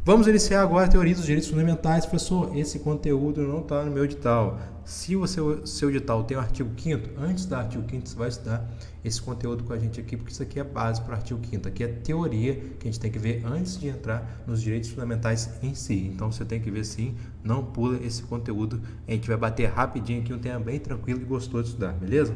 Vamos iniciar agora a teoria dos direitos fundamentais. Professor, esse conteúdo não está no meu edital. Se o seu edital tem o artigo 5º, antes do artigo 5º você vai estudar esse conteúdo com a gente aqui, porque isso aqui é base para o artigo 5º. Aqui é teoria que a gente tem que ver antes de entrar nos direitos fundamentais em si. Então você tem que ver sim, não pula esse conteúdo. A gente vai bater rapidinho aqui, um tema bem tranquilo e gostoso de estudar, beleza?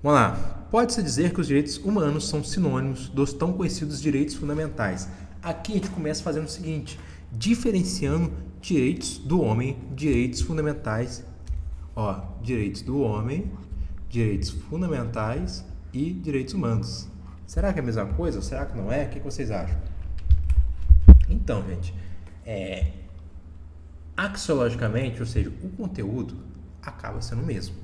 Vamos lá. Pode-se dizer que os direitos humanos são sinônimos dos tão conhecidos direitos fundamentais. Aqui a gente começa fazendo o seguinte, diferenciando direitos do homem, direitos fundamentais, direitos do homem, direitos fundamentais e direitos humanos. Será que é a mesma coisa? Será que não é? O que vocês acham? Então, gente, axiologicamente, ou seja, o conteúdo acaba sendo o mesmo.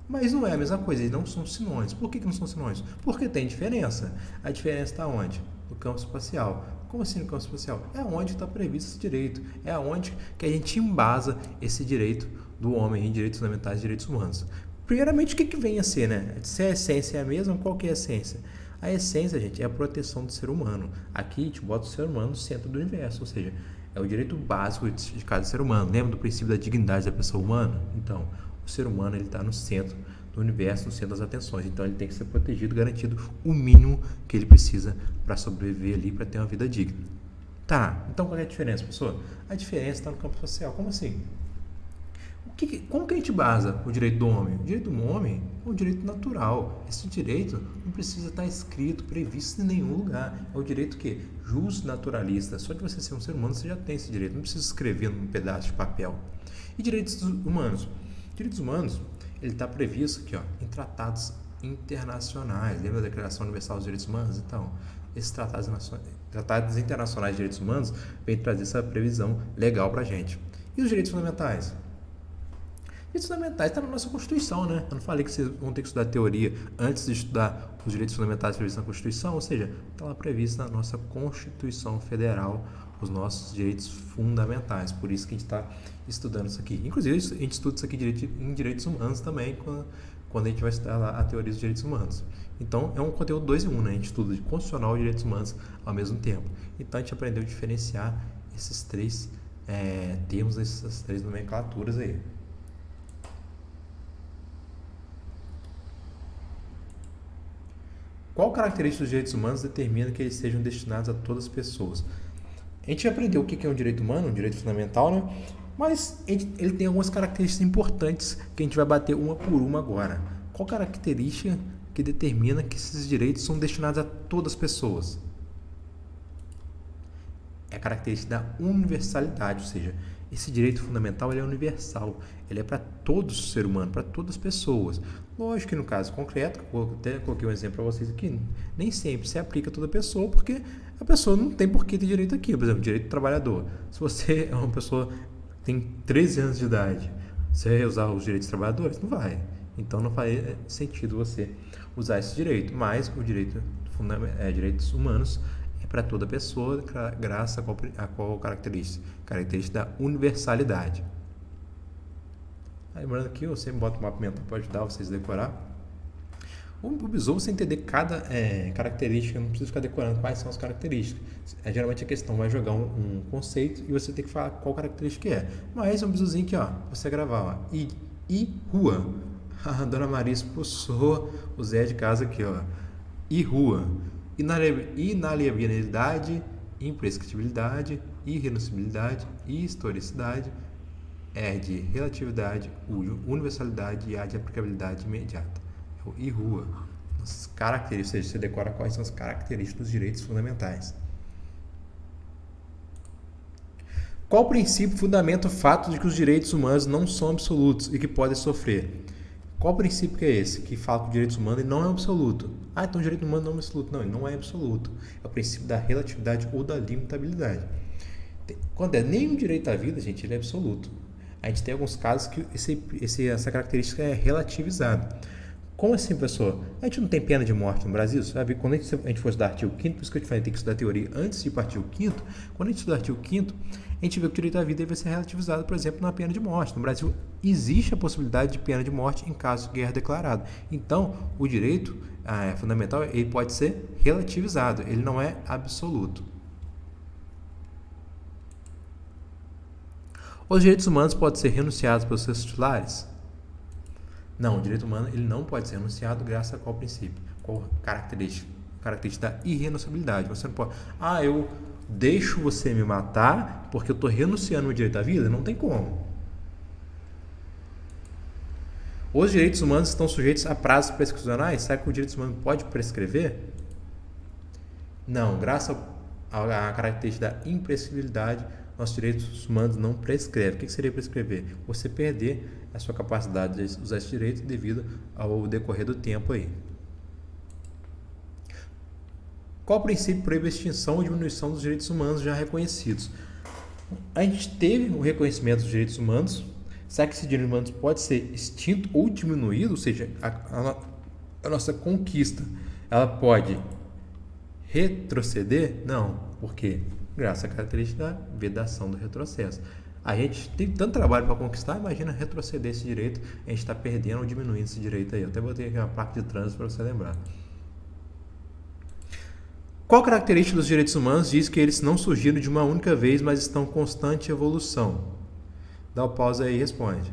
Mas não é a mesma coisa, eles não são sinônimos. Por que não são sinônimos? Porque tem diferença. A diferença está onde? No campo espacial. Como assim no campo espacial? É onde está previsto esse direito. É onde que a gente embasa esse direito do homem em direitos fundamentais e direitos humanos. Primeiramente, o que vem a ser, né? Se a essência é a mesma, qual que é a essência? A essência, gente, é a proteção do ser humano. Aqui a gente bota o ser humano no centro do universo, ou seja, é o direito básico de cada ser humano. Lembra do princípio da dignidade da pessoa humana? Então, o ser humano está no centro do universo, no centro das atenções. Então ele tem que ser protegido, garantido o mínimo que ele precisa para sobreviver ali, para ter uma vida digna. Tá, então qual é a diferença, professor? A diferença está no campo social. Como assim? Como que a gente basa o direito do homem? O direito do homem é um direito natural. Esse direito não precisa estar escrito, previsto em nenhum lugar. É o direito que? Justo naturalista. Só de você ser um ser humano, você já tem esse direito. Não precisa escrever num pedaço de papel. E direitos humanos? Direitos humanos, ele está previsto aqui, em tratados internacionais. Lembra da Declaração Universal dos Direitos Humanos? Então, esses tratados internacionais de direitos humanos vêm trazer essa previsão legal para a gente. E os direitos fundamentais? Direitos fundamentais está na nossa Constituição, né? Eu não falei que vocês vão ter que estudar teoria antes de estudar os direitos fundamentais previstos na Constituição, ou seja, está lá previsto na nossa Constituição Federal os nossos direitos fundamentais. Por isso que a gente está estudando isso aqui. Inclusive, a gente estuda isso aqui em direitos humanos também, quando a gente vai estudar lá a teoria dos direitos humanos. Então, é um conteúdo 2 em 1, né? A gente estuda de constitucional e direitos humanos ao mesmo tempo. Então, a gente aprendeu a diferenciar esses três termos, essas três nomenclaturas aí. Qual característica dos direitos humanos determina que eles sejam destinados a todas as pessoas? A gente aprendeu o que é um direito humano, um direito fundamental, né? Mas ele tem algumas características importantes que a gente vai bater uma por uma agora. Qual característica que determina que esses direitos são destinados a todas as pessoas? É a característica da universalidade, ou seja, esse direito fundamental ele é universal, ele é para todos os seres humanos, para todas as pessoas. Lógico que no caso concreto, eu até coloquei um exemplo para vocês aqui, nem sempre se aplica a toda pessoa, porque a pessoa não tem por que ter direito aqui. Por exemplo, direito do trabalhador. Se você é uma pessoa que tem 13 anos de idade, você vai usar os direitos dos trabalhadores? Não vai. Então não faz sentido você usar esse direito, mas o direitos humanos é para toda pessoa, graças a qual característica? Característica da universalidade. Lembrando que eu sempre boto um mapa mental para ajudar vocês a decorar. O besouro, você entender cada característica, não precisa ficar decorando quais são as características. Geralmente a questão vai jogar um conceito e você tem que falar qual característica é. Mas é um besourzinho aqui, você gravar, e rua. A dona Maria expulsou o Zé de casa aqui, E rua. Inalienabilidade, imprescritibilidade, irrenunciabilidade, historicidade, de relatividade, universalidade e a de aplicabilidade imediata. E rua. As características, ou seja, você decora quais são as características dos direitos fundamentais. Qual princípio fundamenta o fato de que os direitos humanos não são absolutos e que podem sofrer? Qual princípio que é esse? Que fala que o direito humano não é absoluto. Então o direito humano não é absoluto. Não, ele não é absoluto. É o princípio da relatividade ou da limitabilidade. Quando é nenhum direito à vida, gente, ele é absoluto. A gente tem alguns casos que essa característica é relativizada. Como assim, professor? A gente não tem pena de morte no Brasil? Sabe? Quando a gente for estudar artigo 5º, por isso que eu te falei, tem que estudar teoria antes de ir para o artigo 5º. Quando a gente estudar artigo 5º, a gente vê que o direito à vida vai ser relativizado, por exemplo, na pena de morte. No Brasil, existe a possibilidade de pena de morte em caso de guerra declarada. Então, o direito fundamental ele pode ser relativizado, ele não é absoluto. Os direitos humanos podem ser renunciados pelos seus titulares? Não, o direito humano ele não pode ser renunciado graças a qual princípio? Qual característica? Característica da irrenunciabilidade. Você não pode, eu deixo você me matar porque eu estou renunciando ao direito à vida? Não tem como. Os direitos humanos estão sujeitos a prazos prescricionais? Será que o direito humano pode prescrever? Não, graças à característica da imprescritibilidade, nossos direitos humanos não prescrevem. O que seria prescrever? Você perder a sua capacidade de usar esse direito devido ao decorrer do tempo aí. Qual princípio proíbe a extinção ou diminuição dos direitos humanos já reconhecidos? A gente teve o reconhecimento dos direitos humanos. Será que esse direito humano pode ser extinto ou diminuído? Ou seja, a nossa conquista, ela pode retroceder? Não. Por quê? Graças à característica da vedação do retrocesso. A gente tem tanto trabalho para conquistar, imagina retroceder esse direito, a gente está perdendo ou diminuindo esse direito aí. Eu até botei aqui uma placa de trânsito para você lembrar. Qual característica dos direitos humanos diz que eles não surgiram de uma única vez, mas estão em constante evolução? Dá uma pausa aí e responde.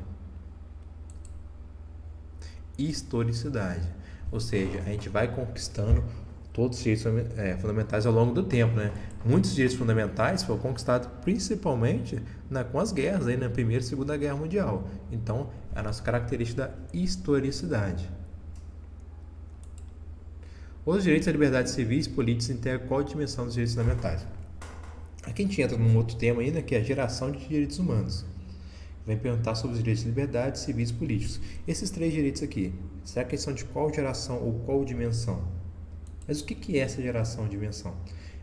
Historicidade. Ou seja, a gente vai conquistando todos os direitos fundamentais ao longo do tempo, né? Muitos direitos fundamentais foram conquistados principalmente com as guerras, aí, na Primeira e Segunda Guerra Mundial. Então, a nossa característica da historicidade. Os direitos e liberdades civis e políticas integram qual dimensão dos direitos fundamentais? Aqui a gente entra num outro tema ainda, que é a geração de direitos humanos. Vai perguntar sobre os direitos de liberdade, civis e políticos. Esses três direitos aqui, será que eles são de qual geração ou qual dimensão? Mas o que é essa geração e dimensão?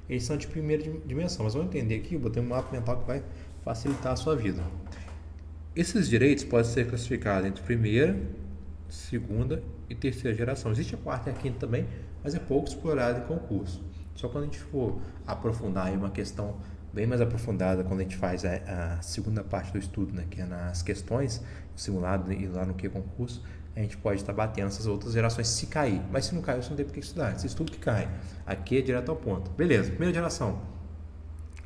Eles são de primeira dimensão, mas vamos entender aqui, eu botei um mapa mental que vai facilitar a sua vida. Esses direitos podem ser classificados entre primeira, segunda e terceira geração. Existe a quarta e a quinta também, mas é pouco explorado em concurso. Só quando a gente for aprofundar em uma questão bem mais aprofundada, quando a gente faz a segunda parte do estudo, né, que é nas questões, o simulado e lá no que é concurso, a gente pode estar batendo essas outras gerações se cair. Mas se não cair, você não tem por que estudar. Se estuda que cai. Aqui é direto ao ponto. Beleza, primeira geração.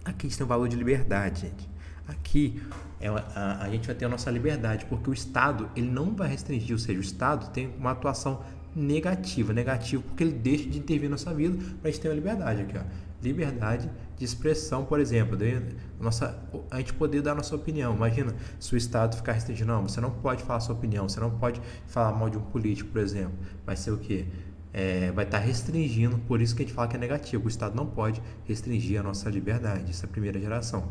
Aqui a gente tem o valor de liberdade, gente. Aqui a gente vai ter a nossa liberdade, porque o Estado ele não vai restringir, ou seja, o Estado tem uma atuação negativo porque ele deixa de intervir na nossa vida para a gente ter uma liberdade aqui, ó. Liberdade de expressão, por exemplo, a gente poder dar a nossa opinião. Imagina se o Estado ficar restringindo, não, você não pode falar a sua opinião, você não pode falar mal de um político, por exemplo. Vai ser o quê? Vai estar restringindo, por isso que a gente fala que é negativo. O Estado não pode restringir a nossa liberdade. Isso é a primeira geração.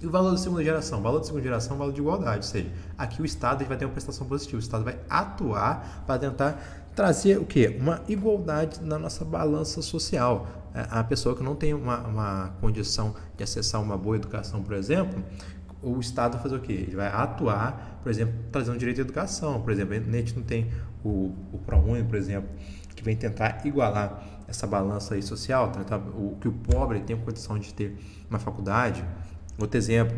E o valor da segunda geração? O valor da segunda geração é o valor de igualdade, ou seja, aqui o Estado vai ter uma prestação positiva, o Estado vai atuar para tentar trazer o quê? Uma igualdade na nossa balança social. A pessoa que não tem uma condição de acessar uma boa educação, por exemplo, o Estado vai fazer o quê? Ele vai atuar, por exemplo, trazendo direito à educação. Por exemplo, a gente não tem o ProUni, por exemplo, que vem tentar igualar essa balança aí social, tentar que o pobre tem condição de ter uma faculdade. Outro exemplo,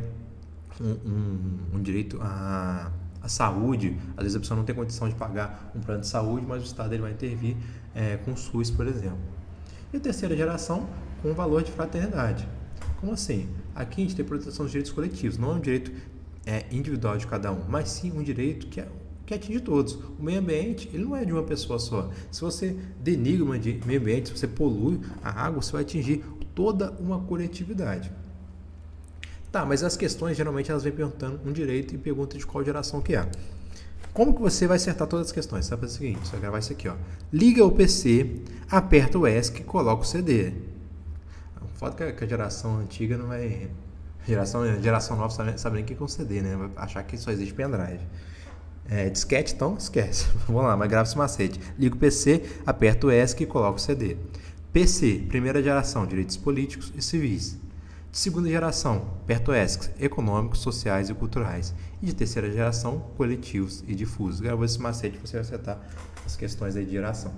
um direito à saúde. Às vezes a pessoa não tem condição de pagar um plano de saúde, mas o Estado ele vai intervir com o SUS, por exemplo. E a terceira geração, com o valor de fraternidade. Como assim? Aqui a gente tem proteção dos direitos coletivos, não é um direito individual de cada um, mas sim um direito que atinge todos. O meio ambiente ele não é de uma pessoa só. Se você denigra o meio ambiente, se você polui a água, você vai atingir toda uma coletividade. Tá, mas as questões geralmente elas vêm perguntando um direito e pergunta de qual geração que é. Como que você vai acertar todas as questões? Você vai fazer o seguinte, você vai gravar isso aqui, ó. Liga o PC, aperta o ESC e coloca o CD. Foda que a geração antiga não vai... Geração nova sabe nem o que é um CD, né? Vai achar que só existe pendrive. Disquete, então, esquece. Vamos lá, mas grava esse macete. Liga o PC, aperta o ESC e coloca o CD. PC, primeira geração, direitos políticos e civis. De segunda geração, aperta o ESC, econômicos, sociais e culturais. E de terceira geração, coletivos e difusos. Gravou esse macete, você vai acertar as questões aí de geração.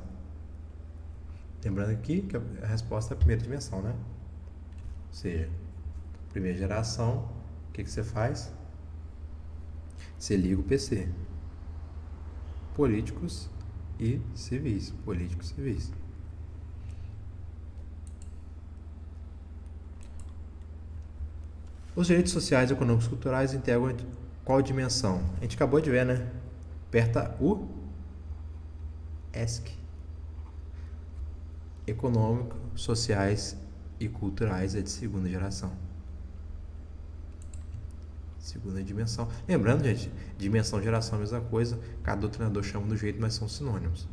Lembrando aqui que a resposta é a primeira dimensão, né? Ou seja, primeira geração, o que você faz? Você liga o PC. Políticos e civis. Políticos e civis. Os direitos sociais, econômicos e culturais integram qual dimensão? A gente acabou de ver, né? Aperta o ESC. Econômico, sociais e culturais é de segunda geração. Segunda dimensão. Lembrando, gente, dimensão e geração é a mesma coisa. Cada doutrinador chama do jeito, mas são sinônimos.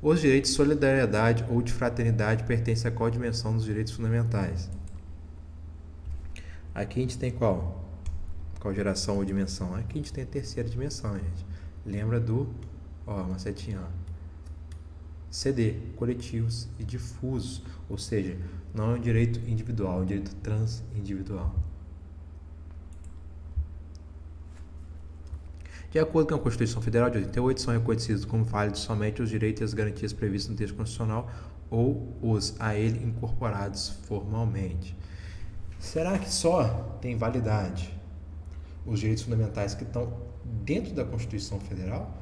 Os direitos de solidariedade ou de fraternidade pertencem a qual dimensão dos direitos fundamentais? Aqui a gente tem qual? Qual geração ou dimensão? Aqui a gente tem a terceira dimensão, gente. Lembra do, uma setinha, CD, coletivos e difusos. Ou seja, não é um direito individual, é um direito transindividual. De acordo com a Constituição Federal de 88, são reconhecidos como válidos somente os direitos e as garantias previstos no texto constitucional ou os a ele incorporados formalmente. Será que só tem validade os direitos fundamentais que estão dentro da Constituição Federal?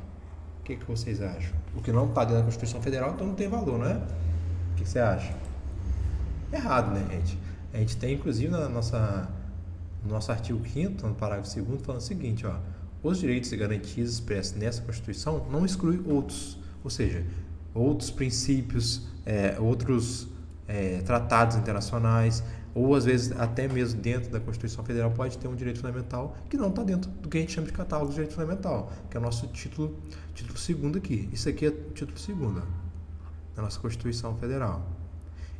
O que vocês acham? O que não está dentro da Constituição Federal, então não tem valor, não é? O que você acha? Errado, né, gente? A gente tem, inclusive, no nosso artigo 5º, no parágrafo 2º, falando o seguinte, os direitos e garantias expressos nessa Constituição não excluem outros, ou seja, outros princípios, outros tratados internacionais, ou às vezes até mesmo dentro da Constituição Federal pode ter um direito fundamental que não está dentro do que a gente chama de catálogo de direito fundamental, que é o nosso título 2º aqui. Isso aqui é o título 2º da nossa Constituição Federal.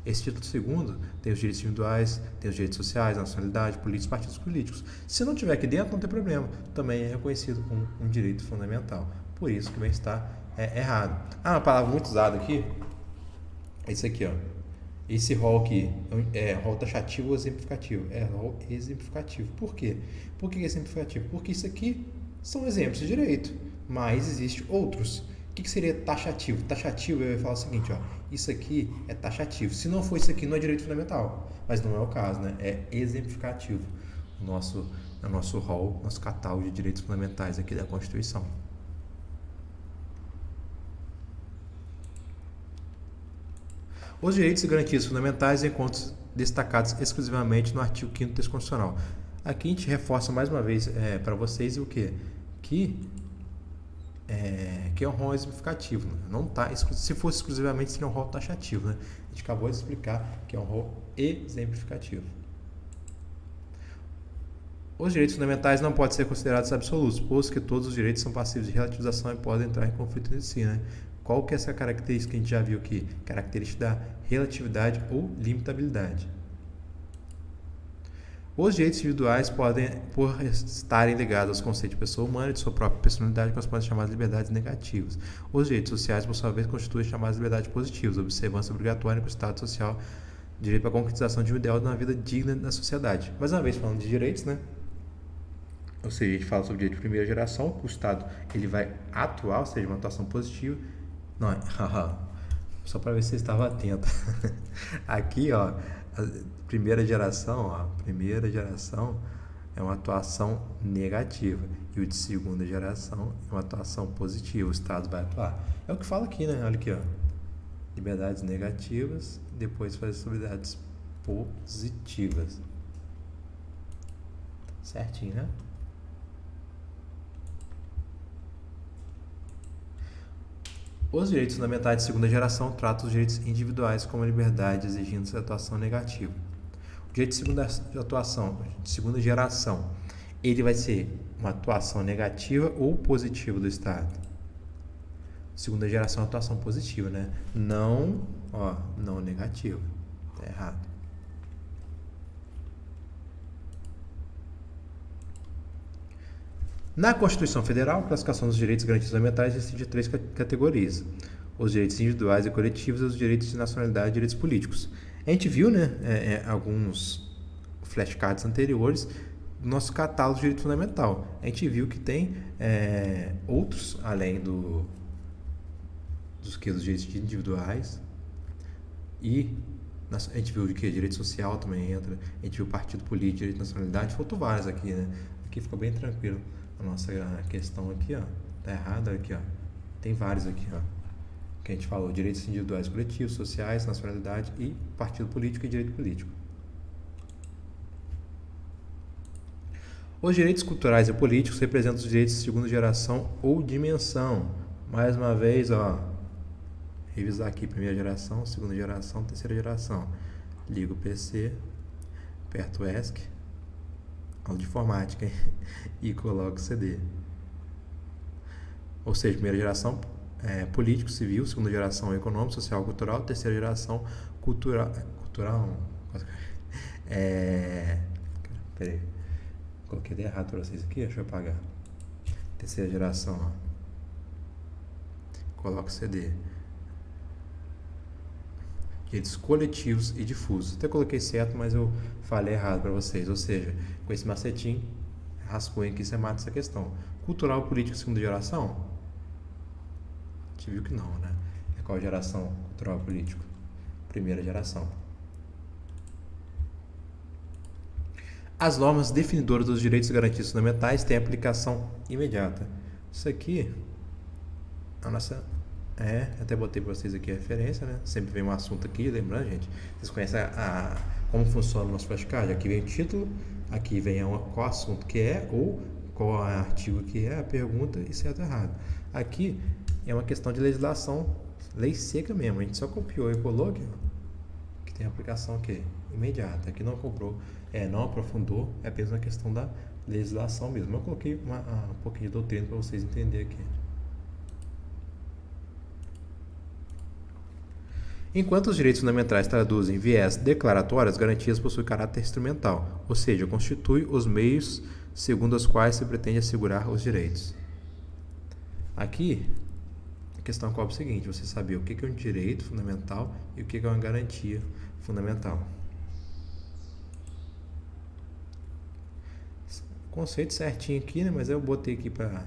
Esse título 2º tem os direitos individuais, tem os direitos sociais, nacionalidade, políticos, partidos políticos. Se não tiver aqui dentro, não tem problema. Também é reconhecido como um direito fundamental. Por isso que vem estar errado. Uma palavra muito usada aqui é isso aqui, Esse rol aqui é rol taxativo ou exemplificativo? É rol exemplificativo. Por quê? Por que é exemplificativo? Porque isso aqui são exemplos de direito, mas existem outros. O que seria taxativo? Taxativo, eu ia falar o seguinte, isso aqui é taxativo. Se não for isso aqui, não é direito fundamental. Mas não é o caso, né? É exemplificativo. O nosso rol, nosso catálogo de direitos fundamentais aqui da Constituição. Os direitos e garantias fundamentais encontram destacados exclusivamente no artigo 5º do texto constitucional. Aqui a gente reforça mais uma vez para vocês o quê? Que é um rol exemplificativo. Né? Não tá, se fosse exclusivamente, seria um rol taxativo. Né? A gente acabou de explicar que é um rol exemplificativo. Os direitos fundamentais não podem ser considerados absolutos, pois que todos os direitos são passíveis de relativização e podem entrar em conflito entre si. Né? Qual que é essa característica que a gente já viu aqui? Característica da relatividade ou limitabilidade. Os direitos individuais podem, por estarem ligados aos conceitos de pessoa humana e de sua própria personalidade, correspondem às chamadas liberdades negativas. Os direitos sociais, por sua vez, constituem chamadas liberdades positivas, observância obrigatória com o Estado social, direito para a concretização de um ideal de uma vida digna da sociedade. Mais uma vez, falando de direitos, né? Ou seja, a gente fala sobre direito de primeira geração, que o Estado ele vai atuar, ou seja, uma atuação positiva. Não, só para ver se você estava atento. Aqui, a primeira geração é uma atuação negativa e o de segunda geração é uma atuação positiva. O Estado vai atuar. É o que fala aqui, né? Olha aqui, liberdades negativas, depois faz liberdades positivas. Certinho, né? Os direitos fundamentais de segunda geração tratam os direitos individuais como a liberdade, exigindo sua atuação negativa. O direito de segunda geração, ele vai ser uma atuação negativa ou positiva do Estado. Segunda geração é uma atuação positiva, né? Não negativa. Tá errado. Na Constituição Federal, a classificação dos direitos e garantias fundamentais existe de 3 categorias: os direitos individuais e coletivos e os direitos de nacionalidade e direitos políticos. A gente viu, né, alguns flashcards anteriores do nosso catálogo de direito fundamental. A gente viu que tem outros, além dos direitos individuais, e a gente viu que direito social também entra, a gente viu partido político, direito de nacionalidade, faltou vários aqui, né? Aqui ficou bem tranquilo. A nossa questão aqui, tá errado aqui, tem vários aqui, que a gente falou: direitos individuais, coletivos, sociais, nacionalidade e partido político e direito político. Os direitos culturais e políticos representam os direitos de segunda geração ou dimensão. Mais uma vez, revisar aqui: primeira geração, segunda geração, terceira geração. Ligo o PC, aperto o ESC, aula de informática, hein? E coloco o CD. Ou seja, primeira geração político, civil, segunda geração econômico, social, cultural, terceira geração cultural. Peraí, coloquei errado para vocês aqui, deixa eu apagar. Terceira geração, coloco o CD. Direitos coletivos e difusos. Até coloquei certo, mas eu falei errado para vocês. Ou seja, com esse macetinho, rascunho aqui, você mata essa questão. Cultural, político, segunda geração? A gente viu que não, né? É qual geração? Cultural, político? Primeira geração. As normas definidoras dos direitos e garantias fundamentais têm aplicação imediata. Isso aqui, a nossa... até botei para vocês aqui a referência, né? Sempre vem um assunto aqui, lembrando, gente, vocês conhecem como funciona o nosso flashcard. Aqui vem o título, aqui vem qual assunto que é, ou qual artigo que é, a pergunta e certo ou errado. Aqui é uma questão de legislação, lei seca mesmo, a gente só copiou e colou aqui, que tem aplicação aqui, imediata. Aqui não cobrou, não aprofundou, é apenas uma questão da legislação mesmo. Eu coloquei um pouquinho de doutrina para vocês entenderem aqui. Enquanto os direitos fundamentais traduzem viés declaratório, as garantias possuem caráter instrumental, ou seja, constituem os meios segundo os quais se pretende assegurar os direitos. Aqui, a questão cobra o seguinte: você saber o que é um direito fundamental e o que é uma garantia fundamental. Conceito certinho aqui, né? Mas eu botei aqui para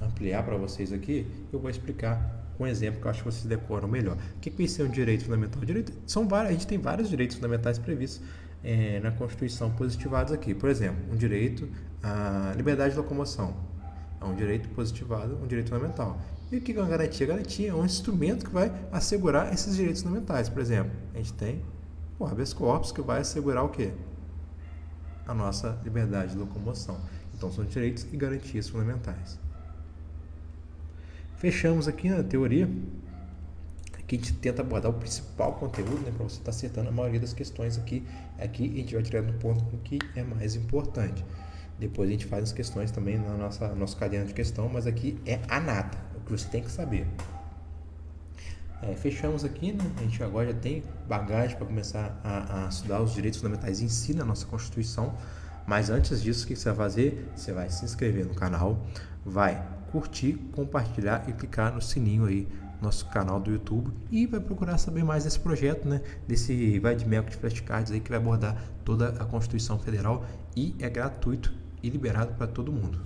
ampliar para vocês aqui. Eu vou explicar com um exemplo que eu acho que vocês decoram melhor. O que é um direito fundamental? A gente tem vários direitos fundamentais previstos na Constituição positivados aqui. Por exemplo, um direito à liberdade de locomoção. É um direito positivado, um direito fundamental. E o que é uma garantia? A garantia é um instrumento que vai assegurar esses direitos fundamentais. Por exemplo, a gente tem o habeas corpus, que vai assegurar o quê? A nossa liberdade de locomoção. Então, são direitos e garantias fundamentais. Fechamos aqui na teoria. Aqui a gente tenta abordar o principal conteúdo, né, para você estar acertando a maioria das questões aqui. Aqui a gente vai tirando no ponto o que é mais importante. Depois a gente faz as questões também na nosso caderno de questão, mas aqui é a nata, o que você tem que saber. Fechamos aqui, né? A gente agora já tem bagagem para começar a estudar os direitos fundamentais em si na nossa Constituição. Mas antes disso, o que você vai fazer? Você vai se inscrever no canal, vai curtir, compartilhar e clicar no sininho aí no nosso canal do YouTube e vai procurar saber mais desse projeto, né? Desse Vai de Melco de Flashcards aí, que vai abordar toda a Constituição Federal e é gratuito e liberado para todo mundo.